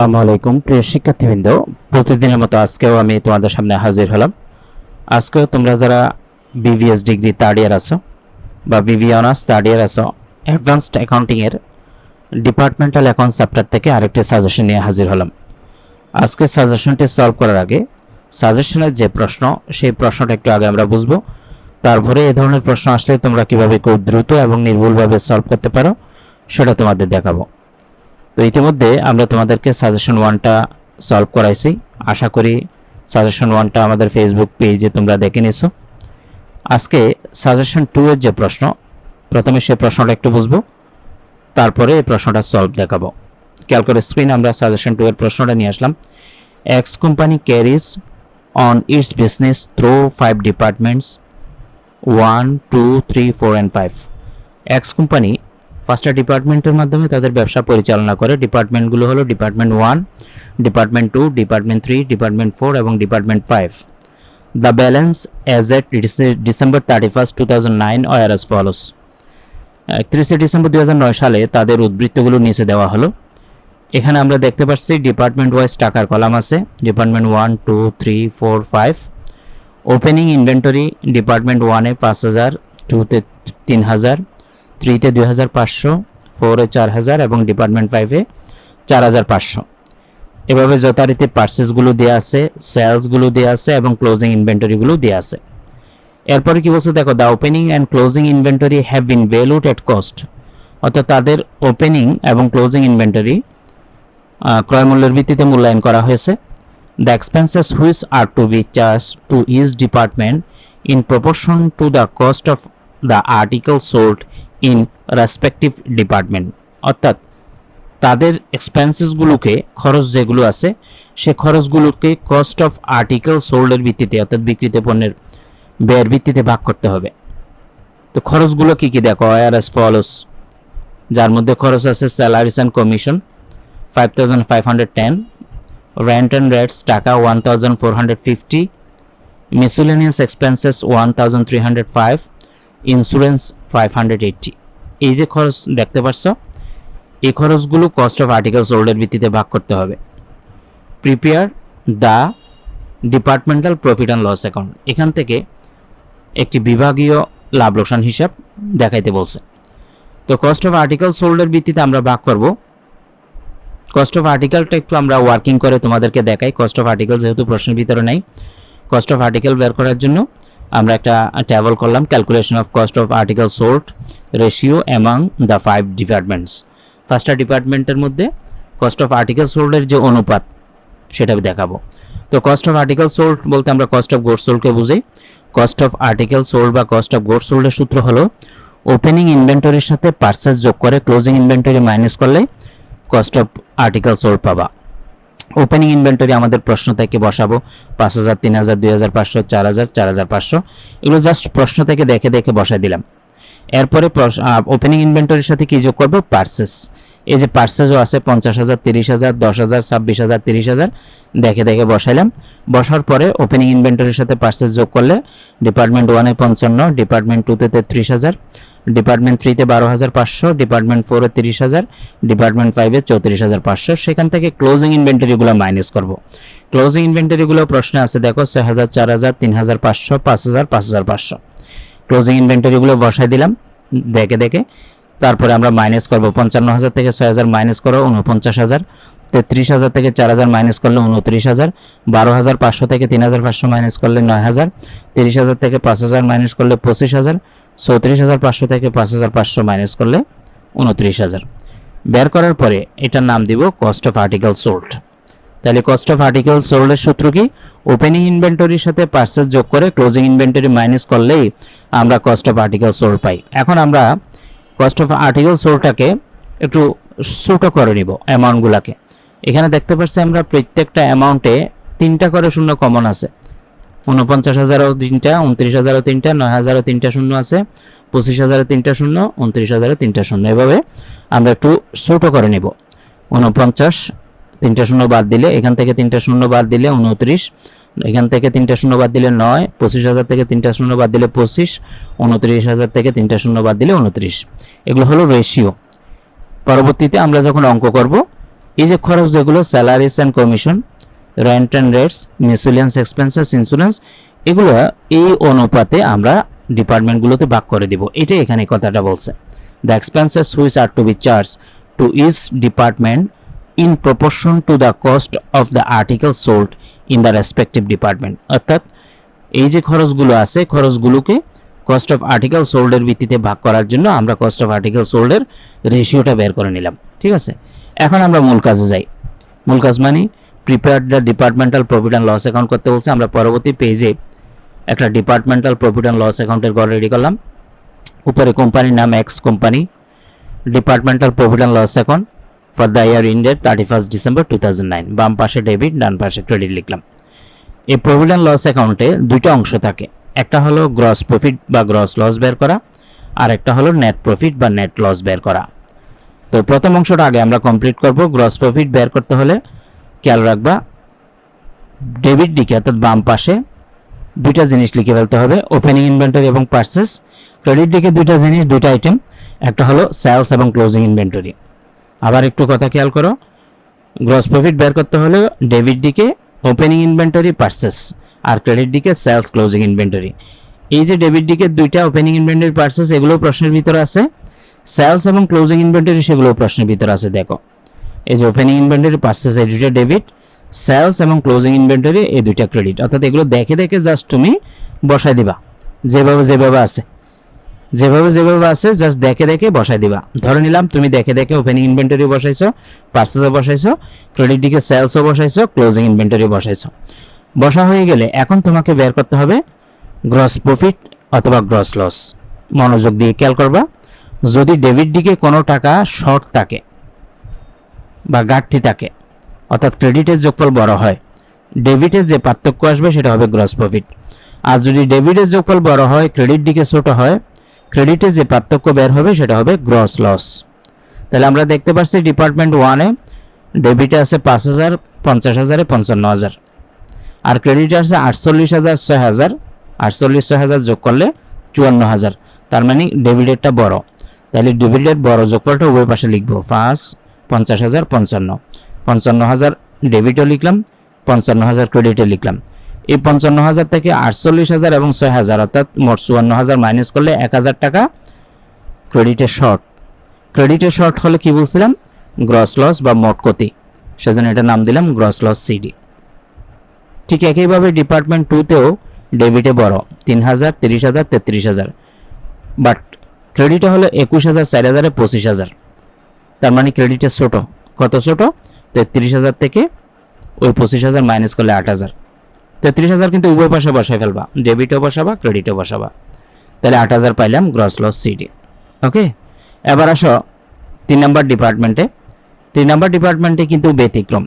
আসসালামু আলাইকুম প্রিয় শিক্ষার্থীবৃন্দ, প্রতিদিনের মতো আজকেও আমি তোমাদের সামনে হাজির হলাম। আজকেও তোমরা যারা বিভিএস ডিগ্রি থার্ড ইয়ার আছো বা বিভি অনার্স থার্ড ইয়ার আছো, অ্যাডভান্সড অ্যাকাউন্টিংয়ের ডিপার্টমেন্টাল অ্যাকাউন্ট চ্যাপ্টার থেকে আরেকটি সাজেশন নিয়ে হাজির হলাম। আজকে সাজেশনটি সলভ করার আগে সাজেশনের যে প্রশ্ন, সেই প্রশ্নটা একটু আগে আমরা বুঝবো। তারপরে এই ধরনের প্রশ্ন আসলে তোমরা কীভাবে খুব দ্রুত এবং নির্ভুলভাবে সলভ করতে পারো সেটা তোমাদের দেখাবো। তো ইতিমধ্যে আমরা তোমাদেরকে সাজেশন 1টা সলভ করাইছি। আশা করি সাজেশন 1টা আমাদের ফেসবুক পেজে তোমরা দেখে নিছো। আজকে সাজেশন 2 এর যে প্রশ্ন, প্রথমে সেই প্রশ্নটা একটু বুঝবো, তারপরে এই প্রশ্নটা সলভ দেখাবো। খেয়াল করে স্ক্রিন আমরা সাজেশন 2 এর প্রশ্নটা নিয়ে আসলাম। X company carries on its business through 5 departments 1, 2, 3, 4 and 5। X company 5টা ডিপার্টমেন্টের মাধ্যমে তাদের ব্যবসা পরিচালনা করে। ডিপার্টমেন্টগুলো হলো ডিপার্টমেন্ট 1, ডিপার্টমেন্ট 2, ডিপার্টমেন্ট 3, ডিপার্টমেন্ট 4 এবং department 5। The balance as at December 31, 2009 were as follows. 31 December 2009 সালে তাদের উদ্বৃত্তগুলো নিচে দেওয়া হলো। এখানে আমরা দেখতে পাচ্ছি ডিপার্টমেন্ট ওয়াইজ টাকার কলাম আছে। ডিপার্টমেন্ট 1, 2, 3, 4, 5। ওপেনিং ইনভেন্টরি ডিপার্টমেন্ট 1-এ 5,000, 2-তে 3,000, 3-তে 2,500, 4-এ 4,000 এবং ডিপার্টমেন্ট 5-এ 4,500। এভাবে যথারীতি পার্সেসগুলো দেওয়া আছে, সেলসগুলো দেওয়া আছে এবং ক্লোজিং ইনভেন্টরিগুলো দেওয়া আছে। এরপরে কি বলছে দেখো, the opening and closing inventory have been valued at cost. অর্থাৎ তাদের ওপেনিং এবং ক্লোজিং ইনভেন্টরি ক্রয় মূল্যের ভিত্তিতে মূল্যায়ন করা হয়েছে। The expenses which are to be charge to each department in proportion to the cost of the article sold in respective department. অর্থাৎ তাদের এক্সপেন্সেসগুলোকে, খরচ যেগুলো আছে সে খরচগুলোকে কস্ট অফ আর্টিকেল সোল্ডের ভিত্তিতে, অর্থাৎ বিক্রিত পণ্যের ব্যয়ের ভিত্তিতে ভাগ করতে হবে। তো খরচগুলো কী কী দেখো, আর অ্যাজ ফলোস। যার মধ্যে খরচ আছে salaries and commission 5,510, rent and rates টাকা 1,450, মিসেলেনিয়াস এক্সপেন্সেস 1,305, ইন্স্যুরেন্স 580। এই যে খরচ দেখতে পাচ্ছ, এই খরচগুলো কস্ট অফ আর্টিকেল সোল্ডের ভিত্তিতে ভাগ করতে হবে। Prepare the departmental profit and loss account. এখান থেকে একটি বিভাগীয় লাভ লোকসান হিসাব দেখাইতে বলছে। তো কস্ট অফ আর্টিকেল সোল্ডের ভিত্তিতে আমরা ভাগ করব। কস্ট অফ আর্টিকেলটা একটু আমরা ওয়ার্কিং করে তোমাদেরকে দেখাই। কস্ট অফ আর্টিকেল যেহেতু প্রশ্নের ভিতরে নাই, কস্ট অফ আর্টিকেল বের করার জন্য আমরা একটা টেবল করলাম, calculation of cost of article sold ratio among the 5 departments. 5টা ডিপার্টমেন্টের মধ্যে কস্ট অফ আর্টিকেল সোল্ডের যে অনুপাত সেটা দেখাবো। তো কস্ট অফ আর্টিকেল সোল্ড বলতে আমরা কস্ট অফ গুডস সোল্ডকে বুঝাই। কস্ট অফ আর্টিকেল সোল্ড বা কস্ট অফ গুডস সোল্ডের সূত্র হলো ওপেনিং ইনভেন্টরির সাথে পার্সেস যোগ করে ক্লোজিং ইনভেন্টরি মাইনাস করলে কস্ট অফ আর্টিকেল সোল্ড পাবা। ওপেনিং ইনভেন্টরি আমাদের প্রশ্ন থেকে বসাবো 5,000, 3,000, 2,500, 4,000, 4,500। এগুলো জাস্ট প্রশ্ন থেকে দেখে দেখে বসাই দিলাম। এরপরে ওপেনিং ইনভেন্টরির সাথে কি যোগ করবো, পার্সেস। এই যে পার্সেসও আছে 50,000, 30,000, 10,000, 26,000, 30,000 দেখে দেখে বসাইলাম। বসার পরে ওপেনিং ইনভেন্টরির সাথে পার্সেস যোগ করলে ডিপার্টমেন্ট 1-এ 55, ডিপার্টমেন্ট 2-তে 33,000, ডিপার্টমেন্ট 3-তে 12,500, ডিপার্টমেন্ট 4-এ 30,000, ডিপার্টমেন্ট 5-এ 34,500। সেখান থেকে ক্লোজিং ইনভেন্টরিগুলো মাইনাস করব। ক্লোজিং ইনভেন্টরিগুলো প্রশ্নে আছে দেখো 6,000, 4,000, 3,500, 5,000, 5,500। ক্লোজিং ইনভেন্টরিগুলো বসাই দিলাম দেখে দেখে। তারপরে আমরা মাইনাস করব। 55,000 থেকে 6,000 মাইনাস করো 49,000, 33,000 থেকে 4,000 মাইনাস করলে 29,000, 12,500 থেকে 3,500 মাইনাস করলে 9,000, 30,000 থেকে 5,000 মাইনাস করলে 25,000, 34,500 থেকে 5,500 মাইনাস করলে 29,000। বের করার পরে এটার নাম দিব কস্ট অফ আর্টিকেল সোল্ড। তাহলে কস্ট অফ আর্টিকেল সোল্ডের সূত্র কি, ওপেনিং ইনভেন্টরির সাথে পার্সেস যোগ করে ক্লোজিং ইনভেন্টরি মাইনাস করলেই আমরা কস্ট অফ আর্টিকেল সোল্ড পাই। এখন আমরা কস্ট অফ আর্টিকেল সোল্ডটাকে একটু ছোট করে নিব অ্যামাউন্টগুলোকে। এখানে দেখতে পাচ্ছি আমরা প্রত্যেকটা অ্যামাউন্টে 3টা করে শূন্য কমন আছে। 49,000-ও 3টা, 29,000-ও 3টা, 9,000-ও 3টা শূন্য আছে, 25,000-এ 3টা শূন্য, 29,000-এ 3টা শূন্য। এভাবে আমরা একটু ছোট করে নিব। 49, 3টা শূন্য বাদ দিলে, এখান থেকে 3টা শূন্য বাদ দিলে 29, এখান থেকে 3টা শূন্য বাদ দিলে 9, 25,000 থেকে 3টা শূন্য বাদ দিলে 25, 29,000 থেকে 3টা শূন্য বাদ দিলে 29। এগুলো হলো রেশিও। পরবর্তীতে আমরা যখন অঙ্ক করব এই যে খরচ যেগুলো salaries and commission, rent and rates, miscellaneous expenses, insurance, এগুলো এই অনুপাতে আমরা ডিপার্টমেন্টগুলোতে ভাগ করে দিব। এটাই এখানে কথাটা বলছে। The expenses which are to be charge to each department in proportion to the cost of the article sold in the respective department. অর্থাৎ এই যে খরচগুলো আছে, খরচগুলোকে কস্ট অফ আর্টিকেল সোল্ডের ভিত্তিতে ভাগ করার জন্য আমরা কস্ট অফ আর্টিকেল সোল্ডের রেশিওটা বের করে নিলাম। ঠিক আছে, এখন আমরা মূল কাজে যাই। মূল কাজ মানে prepare the departmental profit and loss account করতে বলছে। আমরা পরবর্তী পেজে একটা ডিপার্টমেন্টাল প্রফিট অ্যান্ড লস অ্যাকাউন্টের ঘর রেডি করলাম। উপরে কোম্পানির নাম X company, departmental profit and loss account for the year ended 31 December 2009। বাম পাশে ডেবিট, ডান পাশে ক্রেডিট লিখলাম। এই প্রফিট অ্যান্ড লস অ্যাকাউন্টে দুইটা অংশ থাকে, একটা হলো গ্রস প্রফিট বা গ্রস লস বের করা, আর একটা হলো নেট প্রফিট বা নেট লস বের করা। তো প্রথম অংশটা আগে আমরা কমপ্লিট করব। গ্রস প্রফিট বের করতে হলে খেয়াল রাখবা, ডেবিট দিকে অর্থাৎ বাম পাশে দুইটা জিনিস লিখে ফেলতে হবে, ওপেনিং ইনভেন্টরি এবং পারচেস। ক্রেডিট দিকে দুইটা জিনিস, দুইটা আইটেম, একটা হলো সেলস এবং ক্লোজিং ইনভেন্টরি। আবার একটু কথা খেয়াল করো, গ্রস প্রফিট বের করতে হলে ডেবিট দিকে ওপেনিং ইনভেন্টরি পারচেস, আর ক্রেডিট দিকে সেলস ক্লোজিং ইনভেন্টরি। এই যে ডেবিট দিকে দুইটা ওপেনিং ইনভেন্টরি পারচেস, এগুলো প্রশ্নের ভিতরে আছে। সেলস এবং ক্লোজিং ইনভেন্টরি সেগুলো প্রশ্নের ভিতরে আছে। দেখো এই যে ওপেনিং ইনভেন্টরি পারচেস এই দুইটা ডেবিট, সেলস এবং ক্লোজিং ইনভেন্টরি এই দুইটা ক্রেডিট। অর্থাৎ এগুলো দেখে দেখে জাস্ট তুমি বসাই দিবা, যেভাবে আছে জাস্ট দেখে দেখে বসাই দিবা। ধরে নিলাম তুমি দেখে দেখে ওপেনিং ইনভেন্টরি বসাইছো, পারচেসও বসাইছো, ক্রেডিট দিকে সেলসও বসাইছো, ক্লোজিং ইনভেন্টরি বসাইছো। বসা হয়ে গেলে এখন তোমাকে বের করতে হবে গ্রস প্রফিট অথবা গ্রস লস। মনোযোগ দিয়ে খেয়াল করবা, যদি ডেবিট দিকে কোনো টাকা শর্ট থাকে বা ঘাটতি থাকে, অর্থাৎ ক্রেডিটের যোগফল বড় হয়, ডেবিটের যে পার্থক্য আসবে সেটা হবে গ্রস প্রফিট। আর যদি ডেবিটের যোগফল বড় হয়, ক্রেডিট দিকে ছোট হয়, ক্রেডিটের যে পার্থক্য বের হবে সেটা হবে গ্রস লস। তাহলে আমরা দেখতে পাচ্ছি ডিপার্টমেন্ট 1-এ ডেবিটে আছে 5,000, 50,000, 55,000, আর ক্রেডিটে আছে 48,000, 6,000, 48,000 যোগ করলে 54,000। তার মানে ডেবিটেরটা বড়, তাহলে ডেবিটের বড় যোগফলটা উভয় পাশে লিখবো। 5, 50,000, 55, 55,000 ডেবিটও লিখলাম, 55,000 ক্রেডিটে লিখলাম। এই 55,000 থেকে 48,000 এবং 6,000 অর্থাৎ মোট 54,000 মাইনাস করলে 1,000 টাকা ক্রেডিটের শর্ট। ক্রেডিটের শর্ট হলে কি বলছিলাম, গ্রস লস বা মোট ক্ষতি, সেজন্য এটা নাম দিলাম গ্রস লস সিডি। ঠিক একইভাবে ডিপার্টমেন্ট 2-তেও ডেবিটে বড় 3,000, 30,000, 33,000, বাট ক্রেডিটে হলো 21,000, 4,000, 25,000। তার মানে ক্রেডিটের ছোট, কত ছোট, 33,000 থেকে ওই 25,000 মাইনাস করলে 8,000। 33,000 কিন্তু উভয় পাশে বসাই ফেলবা, ডেবিটও বসাবা, ক্রেডিটও বসাবা, তাহলে 8,000 পাইলাম গ্রস লস সিডি। ওকে, এবার আসো 3 নম্বর ডিপার্টমেন্টে। 3 নম্বর ডিপার্টমেন্টে কিন্তু ব্যতিক্রম।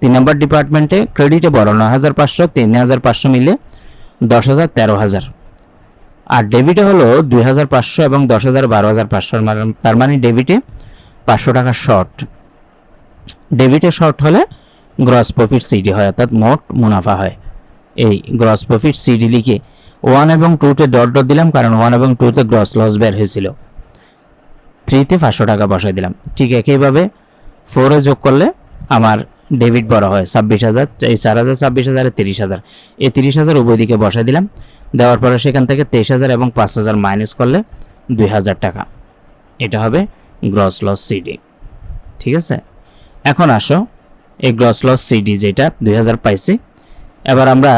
3 নম্বর ডিপার্টমেন্টে ক্রেডিটে বড় 9,500, 3,500 মিলে 10,000, 13,000, আর ডেবিটে হলো 2,500 এবং 10,000, 12,500। তার মানে ডেবিটে 500 টাকা শর্ট। ডেবিটে শর্ট হলে গ্রস প্রফিট সিডি হয়, অর্থাৎ মোট মুনাফা হয়। এই গ্রস প্রফিট সিডি লিখে 1 এবং 2-তে ডট ডট দিলাম, কারণ 1 এবং 2-তে গ্রস লস বের হয়েছিল। 3-তে 500 টাকা বসাই দিলাম। ঠিক একইভাবে 4-এ যোগ করলে আমার ডেবিট বড় হয় 26,000, এই 4,000, 26,000, 30,000, এই 30,000 উভয় দিকে বসাই দিলাম। দেওয়ার পরে সেখান থেকে 23,000 এবং 5,000 মাইনাস করলে 2,000 টাকা। এটা হবে গ্রস লস সিডি। ঠিক আছে, এখন আসো এই গ্রস লস সিডি যেটা 2,000 পাইছি, এবার আমরা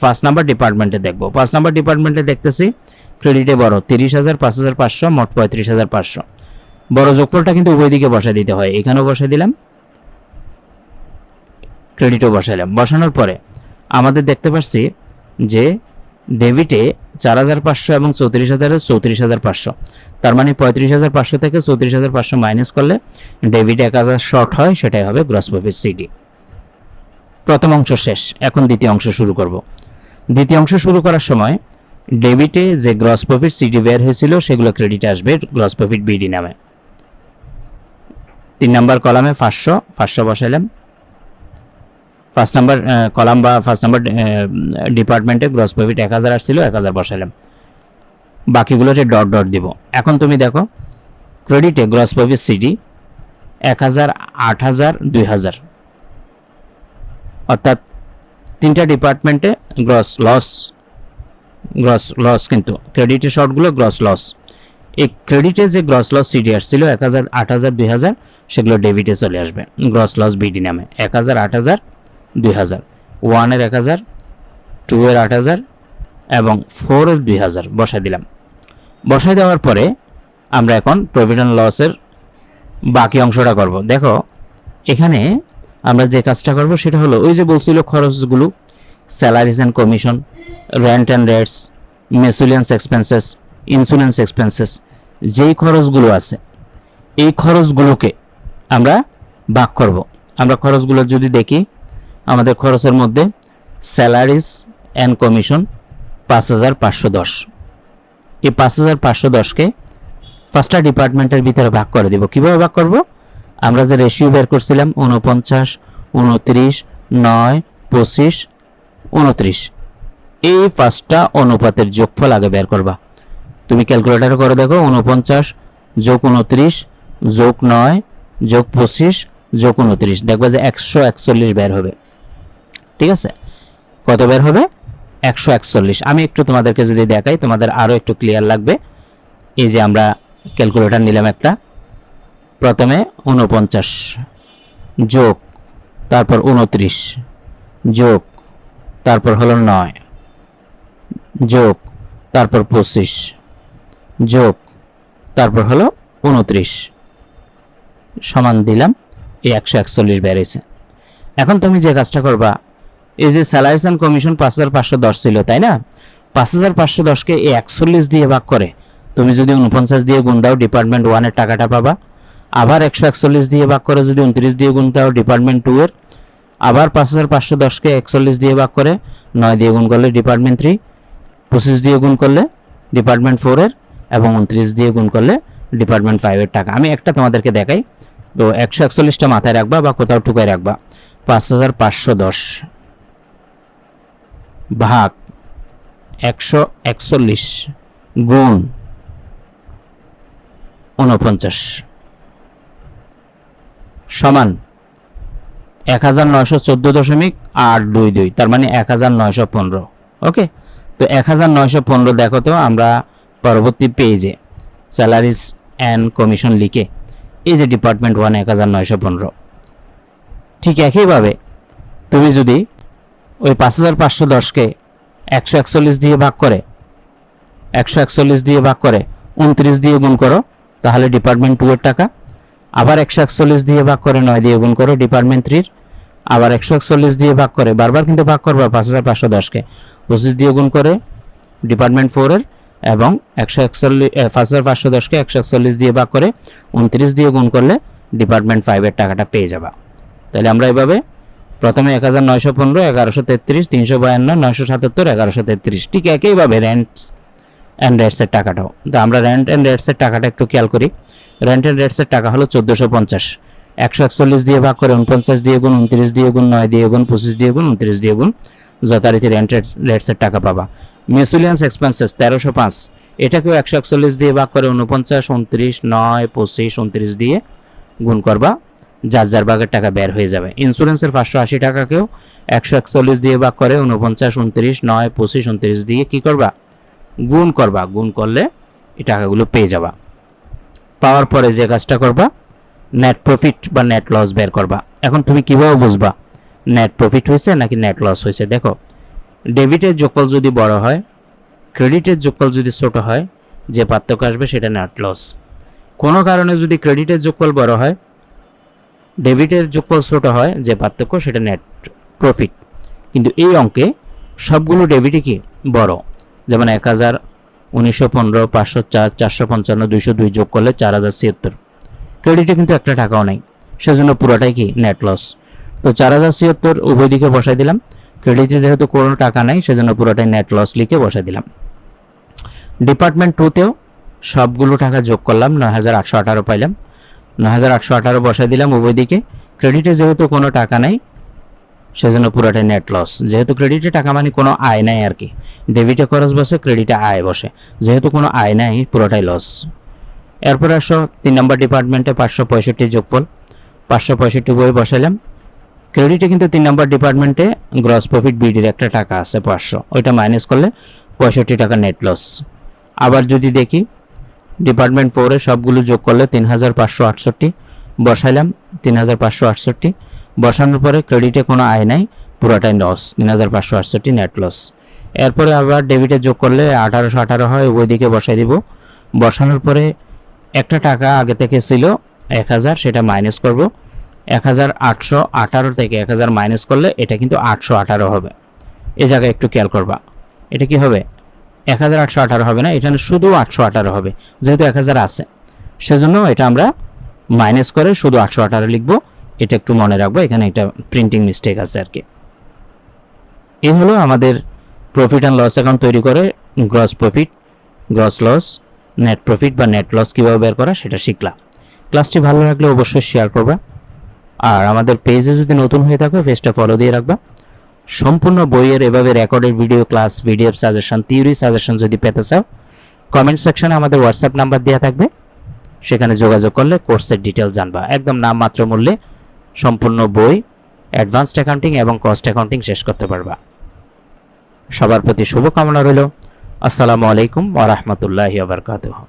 5 নাম্বার ডিপার্টমেন্টে দেখব। 5 নাম্বার ডিপার্টমেন্টে দেখতেছি ক্রেডিটে বড় 30,000, 5,500, মোট 35,500। বড় যোগফলটা কিন্তু উভয় দিকে বসাই দিতে হয়, এখানেও বসাই দিলাম, ক্রেডিটও বসাইলাম। বসানোর পরে আমাদের দেখতে পাচ্ছি যে ডেবিটে 4,500 এবং 34,000, 34,500। তার মানে 35,500 থেকে 34,500 মাইনাস করলে ডেবিটে 1,000 শর্ট হয়, সেটাই হবে গ্রস প্রফিট সিডি। প্রথম অংশ শেষ, এখন দ্বিতীয় অংশ শুরু করব। দ্বিতীয় অংশ শুরু করার সময় ডেবিটে যে গ্রস প্রফিট সিডি বের হয়েছিল সেগুলো ক্রেডিটে আসবে গ্রস প্রফিট বিডি নামে। 3 নাম্বার কলামে 500 বসাইলাম। 1 নাম্বার কলাম বা 1 নাম্বার ডিপার্টমেন্টে গ্রস প্রফিট 1,000 আসছিল, 1,000 বসাইলাম। বাকিগুলোতে ডট ডট দিব। এখন তুমি দেখো ক্রেডিটে গ্রস প্রফিট সিডি 1000, 8000, 2000, অর্থাৎ তিনটা ডিপার্টমেন্টে গ্রস লস, কিন্তু ক্রেডিটের শর্টগুলো গ্রস লস। এই ক্রেডিটে যে গ্রস লস সিডি আসছিল 1000, 8000, 2000, সেগুলো ডেবিটে চলে আসবে গ্রস লস বিডি নামে। 1000, 8000, 2000, 1 এর 1000, 2 এর 8000 এবং 4 এর 2000 বসাই দিলাম। বসাই দেওয়ার পরে আমরা এখন প্রফিট অ্যান্ড লসের বাকি অংশটা করব। দেখো এখানে আমরা যে কাজটা করব সেটা হলো ওই যে বলছিল খরচগুলো, salaries and commission, rent and rates, miscellaneous expenses, insurance expenses, যেই খরচগুলো আছে এই খরচগুলোকে আমরা ভাগ করব। আমরা খরচগুলো যদি দেখি, আমাদের খরচের মধ্যে স্যালারিজ অ্যান্ড কমিশন 5510। এই 5510কে ফার্স্টটা ডিপার্টমেন্টের ভিতরে ভাগ করে দিব। কিভাবে ভাগ করব? আমরা যে রেশিও বের করছিলাম 49, 29, 9, 25, 29, এই পাঁচটা অনুপাতের যোগফল আগে বের করবা। তুমি ক্যালকুলেটরে করে দেখো, 49 যোগ 29 যোগ 9 যোগ 25 যোগ 29, দেখবা যে 141 বের হবে। ঠিক আছে, কত বের হবে? 141। আমি একটু তোমাদেরকে যদি দেখাই তোমাদের আরও একটু ক্লিয়ার লাগবে। এই যে আমরা ক্যালকুলেটর নিলাম একটা, প্রথমে 49 যোগ, তারপর 29 যোগ, তারপর হলো 9 যোগ, তারপর 25 যোগ, তারপর হলো 29 সমান দিলাম, এই 141 বেরিয়েছে। এখন তুমি যে কাজটা করবা, এই যে স্যালারিজ অ্যান্ড কমিশন 5510 ছিল, তাই না? 5510কে এই 41 দিয়ে ভাগ করে তুমি যদি 49 দিয়ে গুণ দাও ডিপার্টমেন্ট 1 এর টাকাটা পাবা। আবার 141 দিয়ে ভাগ করে যদি 29 দিয়ে গুণ দাও ডিপার্টমেন্ট 2 এর, আবার 5510কে 41 দিয়ে ভাগ করে 9 দিয়ে গুণ করলে ডিপার্টমেন্ট 3, 25 দিয়ে গুণ করলে ডিপার্টমেন্ট 4 এর এবং 29 দিয়ে গুণ করলে ডিপার্টমেন্ট 5 এর টাকা। আমি একটা তোমাদেরকে দেখাই, তো 141টা মাথায় রাখবা বা কোথাও টুকায় রাখবা। 5510 ভাগ 141 গুণ 49 সমান 1914.822, তার মানে 1915। ওকে, তো 1915 দেখো তো আমরা পরবর্তী পেজে স্যালারিজ অ্যান্ড কমিশন লিখে এই যে ডিপার্টমেন্ট 1 1915। ঠিক একইভাবে তুমি যদি ওই 5510কে 141 দিয়ে ভাগ করে 29 দিয়ে গুণ করো, তাহলে ডিপার্টমেন্ট 2 এর টাকা। আবার 141 দিয়ে ভাগ করে 9 দিয়ে গুণ করো ডিপার্টমেন্ট 3 এর। আবার 141 দিয়ে ভাগ করে, বারবার কিন্তু ভাগ করবা 5510কে, 25 দিয়ে গুণ করে ডিপার্টমেন্ট 4 এর এবং 5510কে 141 দিয়ে ভাগ করে 29 দিয়ে গুণ করলে ডিপার্টমেন্ট 5 এর টাকাটা পেয়ে যাবা। তাহলে আমরা এভাবে প্রথমে 1915, 1133, 352, 977, 1133, ঠিক একইভাবে রেন্ট অ্যান্ড রেটসের টাকাটাও। তো আমরা রেন্ট অ্যান্ড রেটসের টাকাটা একটু খেয়াল করি। রেন্ট অ্যান্ড রেটসের টাকা হলো 1450, 141 দিয়ে ভাগ করে 49 দিয়ে গুণ, 29 দিয়ে গুণ, 9 দিয়ে গুণ, 25 দিয়ে গুণ, 29 দিয়ে গুণ, যথারীতি রেন্ট রেটসের টাকা পাবা। মিসেলিয়ান্স এক্সপেন্সেস 1305, এটাকেও 141 দিয়ে ভাগ করে 49, 29, 9, 25, 29 দিয়ে গুণ করবা, যার যার ভাগের টাকা বের হয়ে যাবে। ইন্স্যুরেন্সের 580 টাকাকেও 141 দিয়ে ভাগ করে 49, 29, 9, 25, 29 দিয়ে কি করবা? গুণ করবা। গুণ করলে এই টাকাগুলো পেয়ে যাবা। পাওয়ার পরে যে কাজটা করবা, নেট প্রফিট বা নেট লস বের করবা। এখন তুমি কিভাবে বুঝবা নেট প্রফিট হয়েছে নাকি নেট লস হয়েছে? দেখো, ডেবিটের যোগফল যদি বড় হয়, ক্রেডিটের যোগফল যদি ছোট হয়, যে পার্থক্য আসবে সেটা নেট লস। কোনো কারণে যদি ক্রেডিটের যোগফল বড় হয়, ডেবিটের যোগফল ছোট হয়, যে পার্থক্য সেটা নেট প্রফিট। কিন্তু এই অঙ্কে সবগুলো ডেবিটই কি বড়, যেমন 1000, 1915, 504, 455, 202 যোগ করলে 4076। ক্রেডিটে কিন্তু একটা টাকাও নেই, সেজন্য পুরোটাই কি নেট লস। তো 4076 উভয় দিকে বসাই দিলাম। ক্রেডিটে যেহেতু কোনো টাকা নাই সেজন্য পুরোটাই নেট লস লিখে বসাই দিলাম। ডিপার্টমেন্ট 2তেও সবগুলো টাকা যোগ করলাম, 9818 পাইলাম। 9818 বসাই দিলাম উভয় দিকে। ক্রেডিটে যেহেতু কোনো টাকা নাই সেজন্য পুরোটাই নেট লস। যেহেতু ক্রেডিটে টাকা মানে কোনো আয় নাই আর কি, ডেবিটে খরচ বসে, ক্রেডিটে আয় বসে, যেহেতু কোনো আয় নাই পুরোটাই লস। এরপর আসো 3 নম্বর ডিপার্টমেন্টে 565 যোগফল, 565 বই বসাইলাম। ক্রেডিটে কিন্তু 3 নম্বর ডিপার্টমেন্টে গ্রস প্রফিট বিডির একটা টাকা আছে 500, ওইটা মাইনাস করলে 65 টাকা নেট লস। আবার যদি দেখি ডিপার্টমেন্ট 4 এ সবগুলো যোগ করলে 3568 বসাইলাম। 3568 বসানোর পরে ক্রেডিটে কোনো আয় নাই, পুরোটাই লস, 3568 নেট লস। এরপরে আবার ডেবিটে যোগ করলে 1818 হয়, ওইদিকে বসাই দিব। বসানোর পরে একটা টাকা আগে থেকে ছিল 1000, সেটা মাইনাস করব। 1818 থেকে 1000 মাইনাস করলে এটা কিন্তু 818 হবে। এই জায়গায় একটু খেয়াল করবা, এটা কি হবে? 1818 হবে না, এখানে শুধু 818 হবে, যেহেতু 1000 আছে সেজন্য এটা আমরা মাইনাস করে শুধু 818 লিখব। এটা একটু মনে রাখবো, এখানে একটা প্রিন্টিং মিস্টেক আছে আর কি। এই হলো আমাদের প্রফিট অ্যান্ড লস অ্যাকাউন্ট তৈরি করে gross profit, gross loss, net profit বা নেট লস কীভাবে বের করা সেটা শিখলাম। ক্লাসটি ভালো লাগলে অবশ্যই শেয়ার করবা, আর আমাদের পেজে যদি নতুন হয়ে থাকো পেজটা ফলো দিয়ে রাখবা। সম্পূর্ণ বইয়ের এভাবে রেকর্ডের video class, PDF suggestion, theory suggestion যদি পেতে চাও কমেন্ট সেকশনে আমাদের হোয়াটসঅ্যাপ নাম্বার দেওয়া থাকবে, সেখানে যোগাযোগ করলে কোর্সের ডিটেল জানবা। একদম নামমাত্র মূল্যে সম্পূর্ণ বই, অ্যাডভান্সড অ্যাকাউন্টিং এবং কস্ট অ্যাকাউন্টিং শেষ করতে পারবা। সবার প্রতি শুভকামনা রইল। আসসালামু আলাইকুম ওয়া রাহমাতুল্লাহি ওয়া বারাকাতুহু।